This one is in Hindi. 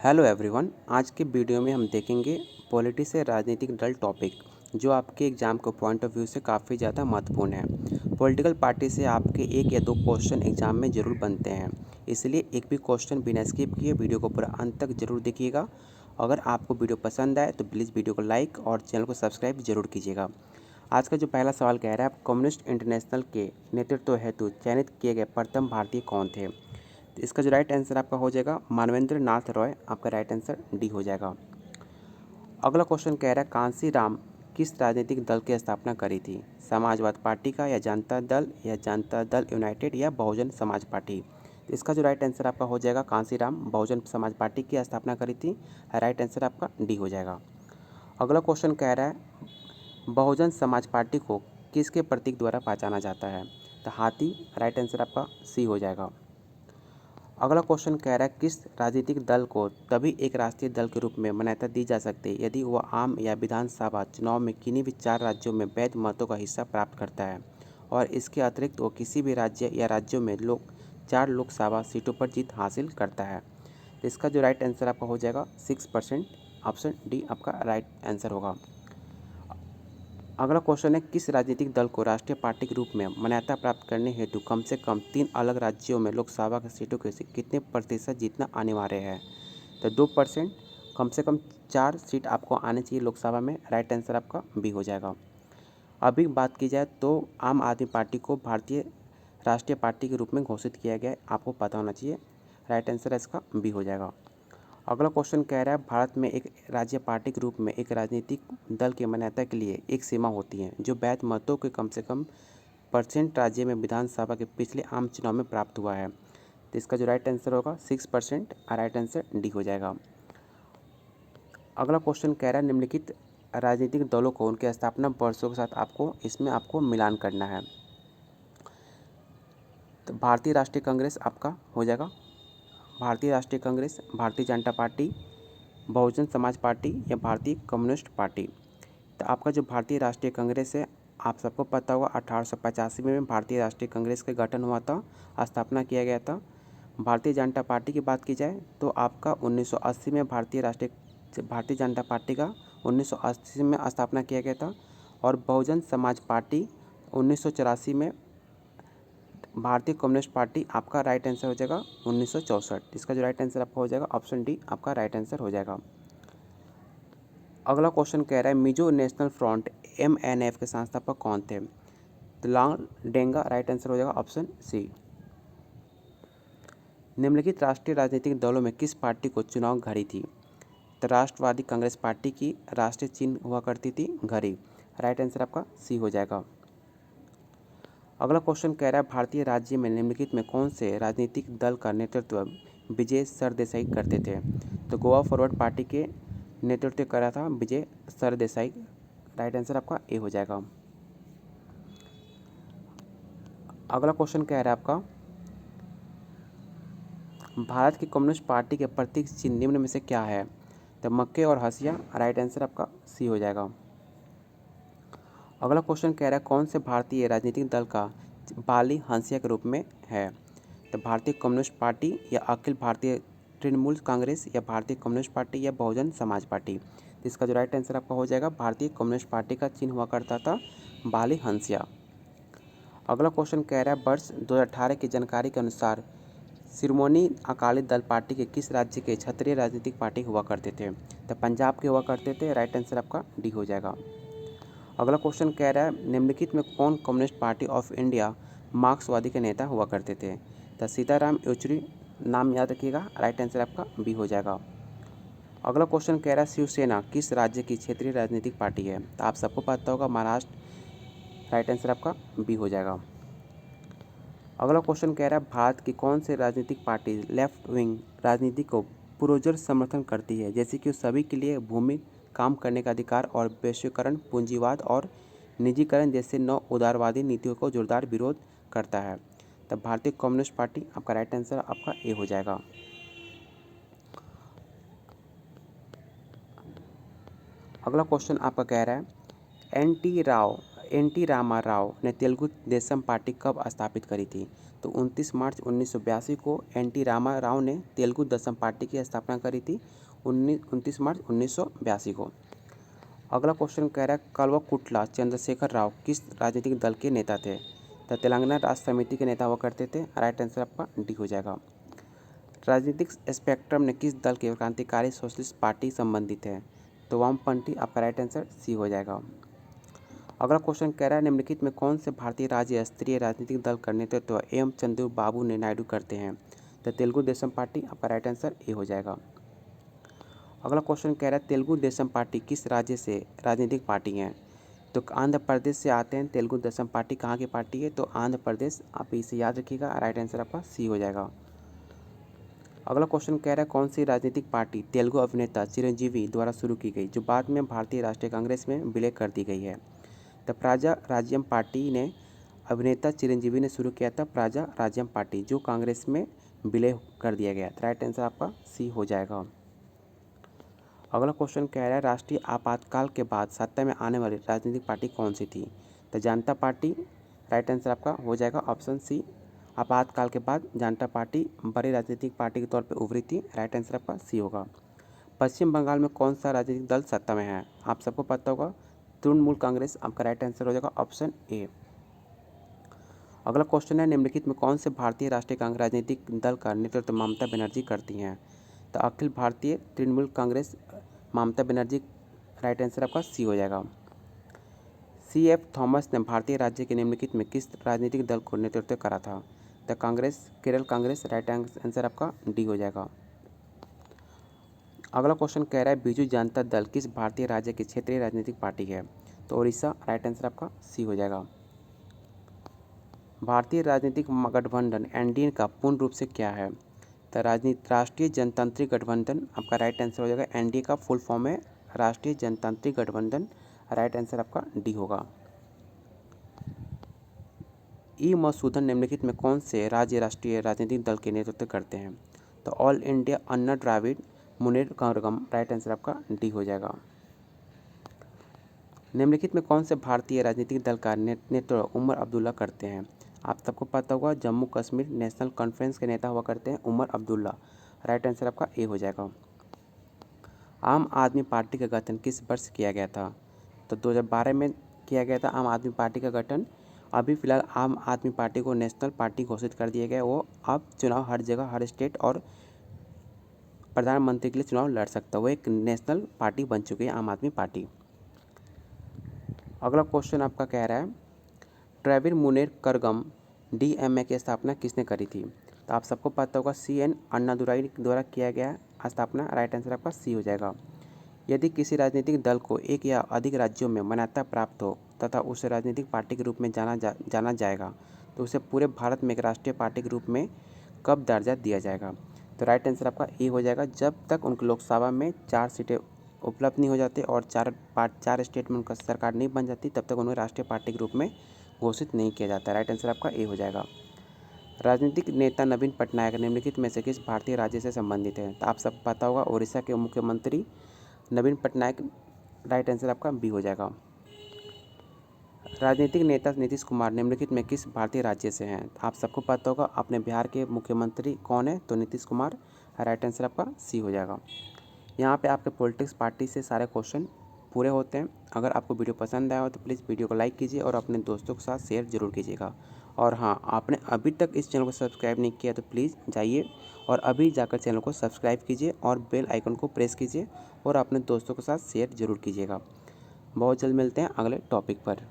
Hello everyone. आज के वीडियो में हम देखेंगे पॉलिटी से राजनीतिक दल टॉपिक, जो आपके एग्ज़ाम के पॉइंट ऑफ व्यू से काफ़ी ज़्यादा महत्वपूर्ण है। पॉलिटिकल पार्टी से आपके एक या दो क्वेश्चन एग्ज़ाम में ज़रूर बनते हैं, इसलिए एक भी क्वेश्चन बिना स्किप किए वीडियो को पूरा अंत तक ज़रूर देखिएगा। अगर आपको वीडियो पसंद आए तो प्लीज़ वीडियो को लाइक और चैनल को सब्सक्राइब जरूर कीजिएगा। आज का जो पहला सवाल कह रहा है, कम्युनिस्ट इंटरनेशनल के नेतृत्व हेतु चयनित किए गए प्रथम भारतीय कौन थे? तो इसका जो राइट आंसर आपका हो जाएगा मानवेंद्र नाथ रॉय। आपका राइट आंसर डी हो जाएगा। अगला क्वेश्चन कह रहा है, कांसी राम किस राजनीतिक दल की स्थापना करी थी? समाजवाद पार्टी का, या जनता दल, या जनता दल यूनाइटेड, या बहुजन समाज पार्टी? तो इसका जो राइट आंसर आपका हो जाएगा कांसी राम बहुजन समाज पार्टी की स्थापना करी थी। राइट आंसर आपका डी हो जाएगा। अगला क्वेश्चन कह रहा है, बहुजन समाज पार्टी को किसके प्रतीक द्वारा पहचाना जाता है? तो हाथी। राइट आंसर आपका सी हो जाएगा। अगला क्वेश्चन कह रहा है, किस राजनीतिक दल को तभी एक राष्ट्रीय दल के रूप में मान्यता दी जा सकती है यदि वह आम या विधानसभा चुनाव में किन्हीं भी 4 राज्यों में वैध मतों का हिस्सा प्राप्त करता है और इसके अतिरिक्त वो किसी भी राज्य या राज्यों में 4 लोकसभा सीटों पर जीत हासिल करता है? तो इसका जो राइट आंसर आपका हो जाएगा 6%। ऑप्शन डी आपका राइट आंसर होगा। अगला क्वेश्चन है, किस राजनीतिक दल को राष्ट्रीय पार्टी के रूप में मान्यता प्राप्त करने हेतु कम से कम 3 अलग राज्यों में लोकसभा की सीटों के कितने प्रतिशत जीतना अनिवार्य है? तो 2%। कम से कम 4 सीट आपको आनी चाहिए लोकसभा में। राइट आंसर आपका बी हो जाएगा। अभी बात की जाए तो आम आदमी पार्टी को भारतीय राष्ट्रीय पार्टी के रूप में घोषित किया गया है, आपको पता होना चाहिए। राइट आंसर इसका बी हो जाएगा। अगला क्वेश्चन कह रहा है, भारत में एक राज्य पार्टी के रूप में एक राजनीतिक दल की मान्यता के लिए एक सीमा होती है जो वैध मतों के कम से कम % राज्य में विधानसभा के पिछले आम चुनाव में प्राप्त हुआ है। तो इसका जो राइट आंसर होगा 6%। राइट आंसर डी हो जाएगा। अगला क्वेश्चन कह रहा है, निम्नलिखित राजनीतिक दलों को उनके स्थापना वर्षों के साथ आपको मिलान करना है। तो भारतीय राष्ट्रीय कांग्रेस आपका हो जाएगा, भारतीय राष्ट्रीय कांग्रेस, भारतीय जनता पार्टी, बहुजन समाज पार्टी, या भारतीय कम्युनिस्ट पार्टी? तो आपका जो भारतीय राष्ट्रीय कांग्रेस है, आप सबको पता होगा 1885 में भारतीय राष्ट्रीय कांग्रेस का गठन हुआ था, स्थापना किया गया था। भारतीय जनता पार्टी की बात की जाए तो आपका 1980 में भारतीय जनता पार्टी का 1980 में स्थापना किया गया था। और बहुजन समाज पार्टी 1984 में। भारतीय कम्युनिस्ट पार्टी आपका राइट आंसर हो जाएगा 1964। इसका जो राइट आंसर आपका हो जाएगा ऑप्शन डी आपका राइट आंसर हो जाएगा। अगला क्वेश्चन कह रहा है, मिजो नेशनल फ्रंट MNF के संस्थापक कौन थे? तो लाल डेंगा। राइट आंसर हो जाएगा ऑप्शन सी। निम्नलिखित राष्ट्रीय राजनीतिक दलों में किस पार्टी को चुनाव घड़ी थी? तो राष्ट्रवादी कांग्रेस पार्टी की राष्ट्रीय चिन्ह हुआ करती थी घड़ी। राइट आंसर आपका सी हो जाएगा। अगला क्वेश्चन कह रहा है, भारतीय राज्य में निम्नलिखित में कौन से राजनीतिक दल का नेतृत्व विजय सरदेसाई करते थे? तो गोवा फॉरवर्ड पार्टी के नेतृत्व कर रहा था विजय सरदेसाई। राइट आंसर आपका ए हो जाएगा। अगला क्वेश्चन कह रहा है आपका, भारत की कम्युनिस्ट पार्टी के प्रतीक चिन्ह निम्न में से क्या है? तो मक्के और हंसिया। राइट आंसर आपका सी हो जाएगा। अगला क्वेश्चन कह रहा है, कौन से भारतीय राजनीतिक दल का बाली हंसिया के रूप में है? तो भारतीय कम्युनिस्ट पार्टी, या अखिल भारतीय तृणमूल कांग्रेस, या भारतीय कम्युनिस्ट पार्टी, या बहुजन समाज पार्टी? तो इसका जो राइट आंसर आपका हो जाएगा भारतीय कम्युनिस्ट पार्टी का चिन्ह हुआ करता था बाली हंसिया। अगला क्वेश्चन कह रहा है, वर्ष 2018 की जानकारी के अनुसार शिरोमणि अकाली दल पार्टी के किस राज्य के क्षेत्रीय राजनीतिक पार्टी हुआ करते थे? तो पंजाब के हुआ करते थे। राइट आंसर आपका डी हो जाएगा। अगला क्वेश्चन कह रहा है, निम्नलिखित में कौन कम्युनिस्ट पार्टी ऑफ इंडिया मार्क्सवादी के नेता हुआ करते थे? तो सीताराम येचुरी। नाम याद रखिएगा। राइट आंसर आपका बी हो जाएगा। अगला क्वेश्चन कह रहा है, शिवसेना किस राज्य की क्षेत्रीय राजनीतिक पार्टी है? तो आप सबको पता होगा महाराष्ट्र। राइट आंसर आपका बी हो जाएगा। अगला क्वेश्चन कह रहा है, भारत की कौन सी राजनीतिक पार्टी लेफ्ट विंग राजनीति को पुरजोर समर्थन करती है, जैसे कि सभी के लिए भूमि, काम करने का अधिकार और वैश्वीकरण, पूंजीवाद और निजीकरण जैसे 9 उदारवादी नीतियों को जोरदार विरोध करता है? तब भारतीय कम्युनिस्ट पार्टी। आपका राइट आंसर आपका ए हो जाएगा। अगला क्वेश्चन आपका कह रहा है, एन टी रामा राव ने तेलुगु देशम पार्टी कब स्थापित करी थी? तो 29 मार्च 1982 को एन.टी. रामा राव ने तेलुगु देशम पार्टी की स्थापना करी थी 29 मार्च 1982 को। अगला क्वेश्चन कह रहा है कल्वकुट्ला चंद्रशेखर राव किस राजनीतिक दल के नेता थे? तो तेलंगाना राष्ट्र समिति के नेता हुआ करते थे। राइट आंसर आपका डी हो जाएगा। राजनीतिक स्पेक्ट्रम ने किस दल के क्रांतिकारी सोशलिस्ट पार्टी संबंधित है? तो वामपंथी आपका राइट आंसर सी हो जाएगा। अगला क्वेश्चन कह रहा है निम्नलिखित में कौन से भारतीय राज्य स्तरीय राजनीतिक दल का नेतृत्व एम चंद्र बाबू ने नायडू करते हैं? तो तेलुगु देशम पार्टी आपका राइट आंसर ए हो जाएगा। अगला क्वेश्चन कह रहा है तेलुगु देशम पार्टी किस राज्य से राजनीतिक पार्टी है? तो आंध्र प्रदेश से आते हैं। तेलुगु देशम पार्टी कहाँ की पार्टी है? तो आंध्र प्रदेश। आप इसे याद रखिएगा। राइट आंसर आपका सी हो जाएगा। अगला क्वेश्चन कह रहा है कौन सी राजनीतिक पार्टी तेलुगु अभिनेता चिरंजीवी द्वारा शुरू की गई जो बाद में भारतीय राष्ट्रीय कांग्रेस में विलय कर दी गई है? तो प्रजा राज्यम पार्टी ने अभिनेता चिरंजीवी ने शुरू किया था प्रजा राज्यम पार्टी जो कांग्रेस में विलय कर दिया गया। राइट आंसर आपका सी हो जाएगा। अगला क्वेश्चन कह रहा है राष्ट्रीय आपातकाल के बाद सत्ता में आने वाली राजनीतिक पार्टी कौन सी थी? तो जनता पार्टी। राइट आंसर आपका हो जाएगा ऑप्शन सी। आपातकाल के बाद जनता पार्टी बड़ी राजनीतिक पार्टी के तौर पर उभरी थी। राइट आंसर आपका सी होगा। पश्चिम बंगाल में कौन सा राजनीतिक दल सत्ता में है? आप सबको पता होगा तृणमूल कांग्रेस। आपका राइट आंसर हो जाएगा ऑप्शन ए। अगला क्वेश्चन है निम्नलिखित में कौन से भारतीय राष्ट्रीय कांग्रेस राजनीतिक दल का नेतृत्व ममता बनर्जी करती हैं? तो अखिल भारतीय तृणमूल कांग्रेस ममता बनर्जी। राइट आंसर आपका सी हो जाएगा। C.F. थॉमस ने भारतीय राज्य के निम्नलिखित में किस राजनीतिक दल को नेतृत्व करा था? तो कांग्रेस केरल कांग्रेस। राइट आंसर आपका डी हो जाएगा। अगला क्वेश्चन कह रहा है बीजू जनता दल किस भारतीय राज्य की क्षेत्रीय राजनीतिक पार्टी है? तो उड़ीसा। राइट आंसर आपका सी हो जाएगा। भारतीय राजनीतिक गठबंधन एनडीए का पूर्ण रूप से क्या है? तो राष्ट्रीय जनतांत्रिक गठबंधन। आपका राइट आंसर हो जाएगा। एनडीए का फुल फॉर्म है राष्ट्रीय जनतांत्रिक गठबंधन। राइट आंसर आपका डी होगा। ई मधुसूदन निम्नलिखित में कौन से राज्य राष्ट्रीय राजनीतिक दल के नेतृत्व करते हैं? तो ऑल इंडिया अन्ना द्राविड़ मुनेत्र कळगम। राइट आंसर आपका डी हो जाएगा। निम्नलिखित में कौन से भारतीय राजनीतिक दल का नेतृत्व उमर अब्दुल्ला करते हैं? आप सबको पता होगा जम्मू कश्मीर नेशनल कॉन्फ्रेंस के नेता हुआ करते हैं उमर अब्दुल्ला। राइट आंसर आपका ए हो जाएगा। आम आदमी पार्टी का गठन किस वर्ष किया गया था? तो 2012 में किया गया था आम आदमी पार्टी का गठन। अभी फिलहाल आम आदमी पार्टी को नेशनल पार्टी घोषित कर दिया गया। वो अब चुनाव हर जगह हर स्टेट और प्रधानमंत्री के लिए चुनाव लड़ सकता है। वो एक नेशनल पार्टी बन चुकी है आम आदमी पार्टी। अगला क्वेश्चन आपका कह रहा है द्रविड़ मुनेत्र कळगम डीएमए की स्थापना किसने करी थी? तो आप सबको पता होगा CN अन्नादुराई द्वारा किया गया स्थापना। राइट आंसर आपका सी हो जाएगा। यदि किसी राजनीतिक दल को एक या अधिक राज्यों में मान्यता प्राप्त हो तथा उसे राजनीतिक पार्टी के रूप में जाना जाएगा तो उसे पूरे भारत में एक राष्ट्रीय पार्टी के रूप में कब दर्जा दिया जाएगा? तो राइट आंसर आपका ए हो जाएगा जब तक उनकी लोकसभा में 4 सीटें उपलब्ध नहीं हो जाती और 4 स्टेट में उनका सरकार नहीं बन जाती तब तक उन्हें राष्ट्रीय पार्टी के रूप में घोषित नहीं किया जाता। राइट आंसर आपका ए हो जाएगा। राजनीतिक नेता नवीन पटनायक निम्नलिखित में से किस भारतीय राज्य से संबंधित है? तो आप सब पता होगा उड़ीसा के मुख्यमंत्री नवीन पटनायक। राइट आंसर आपका बी हो जाएगा। राजनीतिक नेता नीतीश कुमार निम्नलिखित में किस भारतीय राज्य से हैं? आप सबको पता होगा अपने बिहार के मुख्यमंत्री कौन है? तो नीतीश कुमार। राइट आंसर आपका सी हो जाएगा। यहाँ पे आपके पॉलिटिक्स पार्टी से सारे क्वेश्चन पूरे होते हैं। अगर आपको वीडियो पसंद आया हो तो प्लीज़ वीडियो को लाइक कीजिए और अपने दोस्तों के साथ शेयर जरूर कीजिएगा। और हाँ, आपने अभी तक इस चैनल को सब्सक्राइब नहीं किया तो प्लीज़ जाइए और अभी जाकर चैनल को सब्सक्राइब कीजिए और बेल आइकन को प्रेस कीजिए और अपने दोस्तों के साथ शेयर जरूर कीजिएगा। बहुत जल्द मिलते हैं अगले टॉपिक पर।